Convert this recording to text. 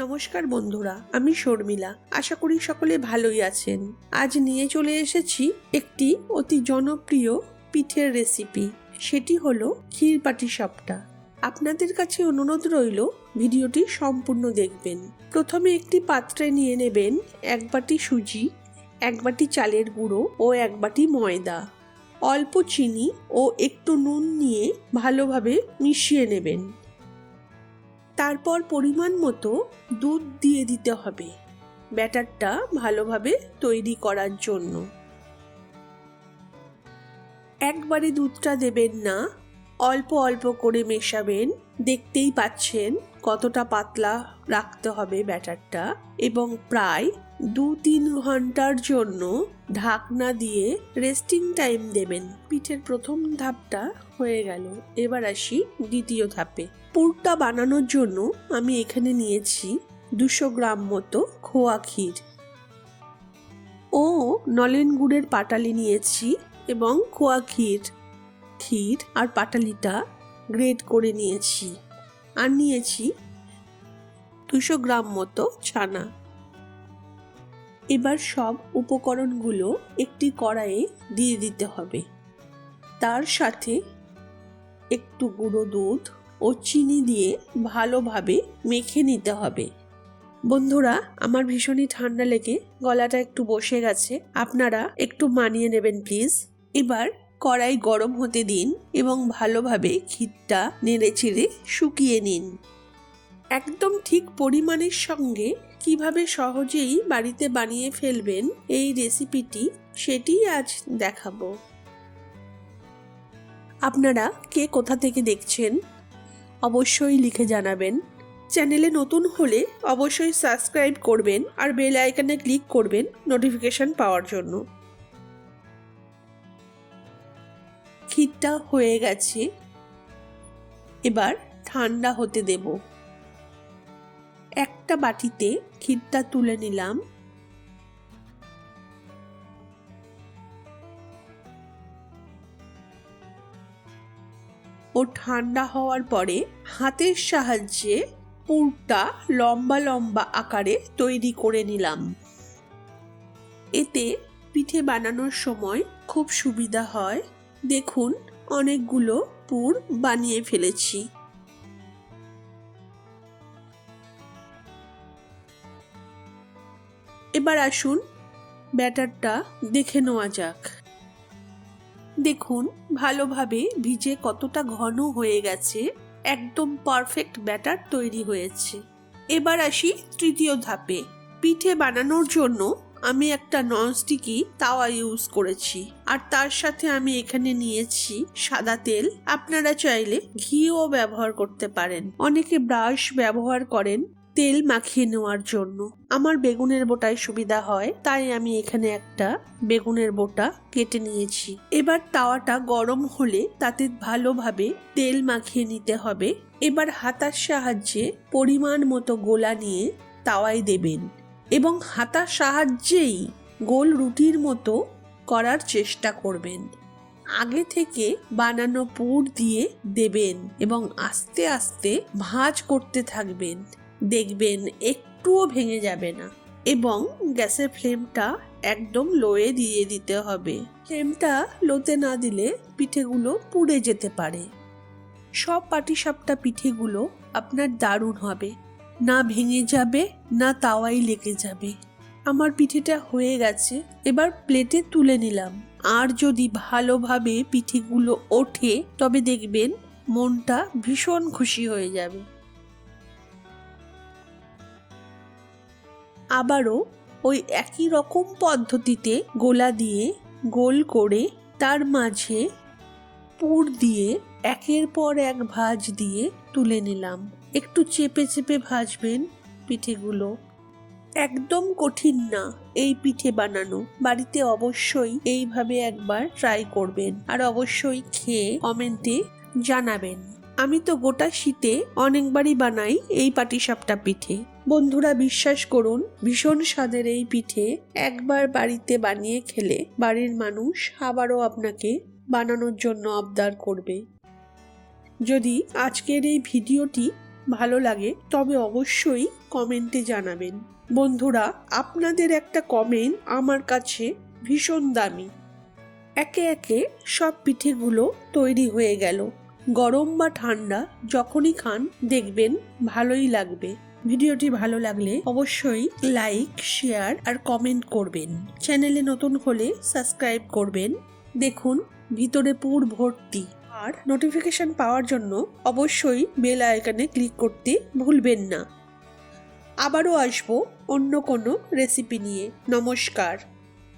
নমস্কার বন্ধুরা, আমি শর্মিলা। আশা করি সকলে ভালোই আছেন। আজ নিয়ে চলে এসেছি একটি অতি জনপ্রিয় পিঠের রেসিপি। সেটি হলো ক্ষীর পাটিসাপটা। আপনাদের কাছে অনুরোধ রইল ভিডিওটি সম্পূর্ণ দেখবেন। প্রথমে একটি পাত্রে নিয়ে নেবেন 1 বাটি সুজি, 1 বাটি চালের গুঁড়ো ও 1 বাটি ময়দা। অল্প চিনি ও একটু নুন নিয়ে ভালোভাবে মিশিয়ে নেবেন। তারপর পরিমাণ মতো দুধ দিয়ে দিতে হবে ব্যাটারটা ভালোভাবে তৈরি করার জন্য। একবারে দুধটা দেবেন না, অল্প অল্প করে মেশাবেন। দেখতেই পাচ্ছেন কতটা পাতলা রাখতে হবে ব্যাটারটা, এবং প্রায় 2-3 ঘন্টার জন্য ঢাকনা দিয়ে রেস্টিং টাইম দেবেন। পিঠের প্রথম ধাপটা হয়ে গেল, এবার আসি দ্বিতীয় ধাপে। পুরটা বানানোর জন্য আমি এখানে নিয়েছি 200 গ্রাম মতো খোয়া ক্ষীর ও নলেন গুড়ের পাটালি নিয়েছি, এবং খোয়া ক্ষীর আর পাটালিটা গ্রেট করে নিয়েছি। আর নিয়েছি 200 গ্রাম মতো ছানা। এবার সব উপকরণগুলো একটি কড়াইয়ে দিয়ে দিতে হবে। তার সাথে একটু গুঁড়ো দুধ ও চিনি দিয়ে ভালোভাবে মেখে নিতে হবে। বন্ধুরা, আমার ভীষণই ঠান্ডা লেগে গলাটা একটু বসে গেছে, আপনারা একটু মানিয়ে নেবেন প্লিজ। এবার কড়াই গরম হতে দিন এবং ভালোভাবে ক্ষীরটা নেড়েচেড়ে শুকিয়ে নিন। একদম ঠিক পরিমাণের সঙ্গে কিভাবে সহজেই বাড়িতে বানিয়ে ফেলবেন এই রেসিপিটি, সেটি আজ দেখাবো। আপনারা কে কোথা থেকে দেখছেন অবশ্যই লিখে জানাবেন। চ্যানেলে নতুন হলে অবশ্যই সাবস্ক্রাইব করবেন আর বেল আইকনে ক্লিক করবেন নোটিফিকেশন পাওয়ার জন্য। ক্ষীরটা হয়ে গেছে, এবার ঠান্ডা হতে দেব। একটা বাটিতে ক্ষীরটা তুলে নিলাম। ও ঠান্ডা হওয়ার পরে হাতের সাহায্যে পুরটা লম্বা লম্বা আকারে তৈরি করে নিলাম। এতে পিঠে বানানোর সময় খুব সুবিধা হয়। দেখুন, অনেকগুলো পুর বানিয়ে ফেলেছি। এবার আসুন ব্যাটারটা দেখে নেওয়া যাক। দেখুন ভালোভাবে ভিজে কতটা ঘন হয়ে গেছে, একদম পারফেক্ট ব্যাটার তৈরি হয়েছে। এবার আসি তৃতীয় ধাপে। পিঠে বানানোর জন্য আমি একটা ননস্টিকি তাওয়া ইউজ করেছি, আর তার সাথে আমি এখানে নিয়েছি সাদা তেল। আপনারা চাইলে ঘিও ব্যবহার করতে পারেন। অনেকে ব্রাশ ব্যবহার করেন তেল মাখিয়ে নেওয়ার জন্য। আমার বেগুনের বোটায় সুবিধা হয়, তাই আমি এখানে একটা বেগুনের বোটা কেটে নিয়েছি। এবার তাওয়াটা গরম হলে তাতে ভালোভাবে তেল মাখিয়ে নিতে হবে। এবার হাতার সাহায্যে পরিমাণ মতো গোলা নিয়ে তাওয়ায় দেবেন এবং হাতার সাহায্যেই গোল রুটির মতো করার চেষ্টা করবেন। আগে থেকে বানানো পুর দিয়ে দেবেন এবং আস্তে আস্তে ভাঁজ করতে থাকবেন। দেখবেন একটুও ভেঙে যাবে না, এবং গ্যাসের ফ্লেমটা একদম লোয়ে দিয়ে দিতে হবে। ফ্লেমটা লোতে না দিলে পিঠেগুলো পুড়ে যেতে পারে। সব পাটিসাপটা পিঠেগুলো আপনার দারুণ হবে, না ভেঙে যাবে না তাওয়ায় লেগে যাবে। আমার পিঠেটা হয়ে গেছে, এবার প্লেটে তুলে নিলাম। আর যদি ভালোভাবে পিঠেগুলো ওঠে তবে দেখবেন মনটা ভীষণ খুশি হয়ে যাবে। আবারও ওই একই রকম পদ্ধতিতে গোলা দিয়ে গোল করে তার মাঝে পুর দিয়ে একের পর এক ভাঁজ দিয়ে তুলে নিলাম। একটু চেপে চেপে ভাজবেন পিঠেগুলো। একদম কঠিন না এই পিঠে বানানো। বাড়িতে অবশ্যই এইভাবে একবার ট্রাই করবেন, আর অবশ্যই খেয়ে কমেন্টে জানাবেন। আমি তো গোটা শীতে অনেকবারই বানাই এই পাটিসাপটা পিঠে। বন্ধুরা, বিশ্বাস করুন, ভীষণ স্বাদের এই পিঠে একবার বাড়িতে বানিয়ে খেলে বাড়ির মানুষ আবারও আপনাকে বানানোর জন্য আবদার করবে। যদি আজকের এই ভিডিওটি ভালো লাগে তবে অবশ্যই কমেন্টে জানাবেন। বন্ধুরা, আপনাদের একটা কমেন্ট আমার কাছে ভীষণ দামি। একে একে সব পিঠেগুলো তৈরি হয়ে গেল। গরম বা ঠান্ডা যখনই খান দেখবেন ভালোই লাগবে। ভিডিওটি ভালো লাগলে অবশ্যই লাইক, শেয়ার আর কমেন্ট করবেন। চ্যানেলে নতুন হলে সাবস্ক্রাইব করবেন। দেখুন ভিতরে পুর ভর্তি। আর নোটিফিকেশন পাওয়ার জন্য অবশ্যই বেল আইকনে ক্লিক করতে ভুলবেন না। আবারও আসবো অন্য কোনো রেসিপি নিয়ে। নমস্কার।